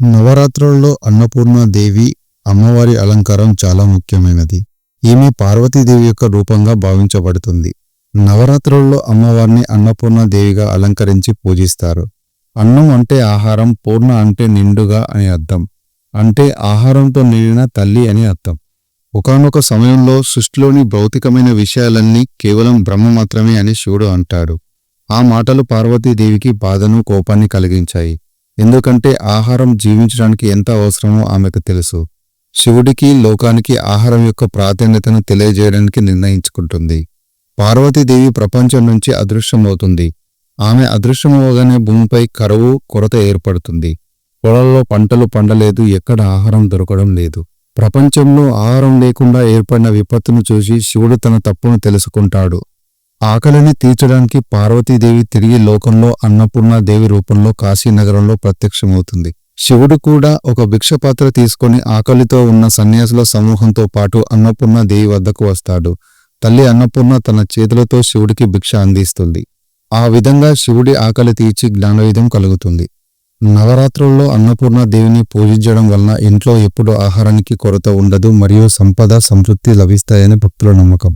నవరాత్రుల్లో అన్నపూర్ణాదేవి అమ్మవారి అలంకారం చాలా ముఖ్యమైనది. ఈమె పార్వతీదేవి యొక్క రూపంగా భావించబడుతుంది. నవరాత్రుల్లో అమ్మవారిని అన్నపూర్ణాదేవిగా అలంకరించి పూజిస్తారు. అన్నం అంటే ఆహారం, పూర్ణ అంటే నిండుగా అని అర్థం. అంటే ఆహారంతో నిండిన తల్లి అని అర్థం. ఒకానొక సమయంలో సృష్టిలోని భౌతికమైన విషయాలన్నీ కేవలం బ్రహ్మ మాత్రమే అని శివుడు అంటాడు. ఆ మాటలు పార్వతీదేవికి బాధను, కోపాన్ని కలిగించాయి. ఎందుకంటే ఆహారం జీవించడానికి ఎంత అవసరమో ఆమెకు తెలుసు. శివుడికి, లోకానికి ఆహారం యొక్క ప్రాధాన్యతను తెలియజేయడానికి నిర్ణయించుకుంటుంది. పార్వతీదేవి ప్రపంచం నుంచి అదృశ్యమవుతుంది. ఆమె అదృశ్యమవగానే భూమిపై కరువు, కొరత ఏర్పడుతుంది. పొలాల్లో పంటలు పండలేదు, ఎక్కడ ఆహారం దొరకడం లేదు. ప్రపంచంలో ఆహారం లేకుండా ఏర్పడిన విపత్తును చూసి శివుడు తన తప్పును తెలుసుకుంటాడు. ఆకలిని తీర్చడానికి పార్వతీదేవి తిరిగి లోకంలో అన్నపూర్ణాదేవి రూపంలో కాశీనగరంలో ప్రత్యక్షమవుతుంది. శివుడు కూడా ఒక భిక్షపాత్ర తీసుకొని ఆకలితో ఉన్న సన్యాసుల సమూహంతో పాటు అన్నపూర్ణాదేవి వద్దకు వస్తాడు. తల్లి అన్నపూర్ణ తన చేతులతో శివుడికి భిక్ష అందిస్తుంది. ఆ విధంగా శివుడి ఆకలి తీర్చి జ్ఞానోదయం కలుగుతుంది. నవరాత్రుల్లో అన్నపూర్ణాదేవిని పూజించడం వలన ఇంట్లో ఎప్పుడూ ఆహారానికి కొరత ఉండదు మరియు సంపద, సంతృప్తి లభిస్తాయని భక్తుల నమ్మకం.